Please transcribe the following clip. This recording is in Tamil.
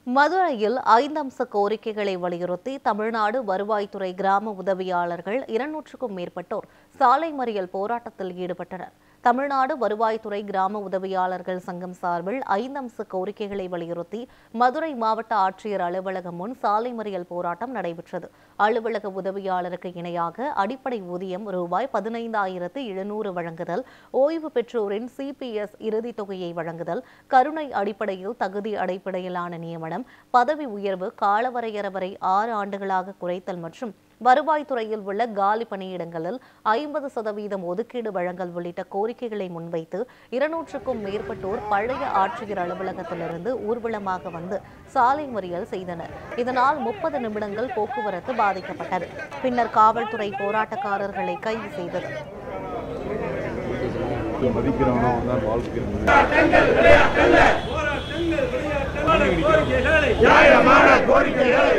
மதுரையில் 5 அம்ச கோரிக்கைகளை வலியுறுத்தி தமிழ்நாடு வருவாய்த்துறை கிராம உதவியாளர்கள் 200க்கும் மேற்பட்டோர் சாலை மறியல் போராட்டத்தில் ஈடுபட்டனர். தமிழ்நாடு வருவாய்த்துறை கிராம உதவியாளர்கள் சங்கம் சார்பில் 5 அம்ச கோரிக்கைகளை வலியுறுத்தி மதுரை மாவட்ட ஆட்சியர் அலுவலகம் முன் சாலை மறியல் போராட்டம் நடைபெற்றது. அலுவலக உதவியாளருக்கு இணையாக அடிப்படை ஊதியம் ரூபாய் 15,700 வழங்குதல், ஓய்வு பெற்றோரின் சிபிஎஸ் இறுதித் தொகையை வழங்குதல், கருணை அடிப்படையில் தகுதி அடிப்படையிலான நியமனம், பதவி உயர்வு காலவரையறை 6 ஆண்டுகளாக குறைத்தல் மற்றும் வருவாய்த்துறையில் உள்ள காலி பணியிடங்களில் 50% ஒதுக்கீடு வழங்கல் உள்ளிட்ட கோரிக்கைகளை முன்வைத்து 200க்கும் மேற்பட்டோர் பழைய ஆட்சியர் அலுவலகத்திலிருந்து ஊர்வலமாக வந்து சாலை மறியல் செய்தனர். இதனால் 30 நிமிடங்கள் போக்குவரத்து பாதிக்கப்பட்டது. பின்னர் காவல்துறை போராட்டக்காரர்களை கைது செய்தது. கோரிக்கைகளை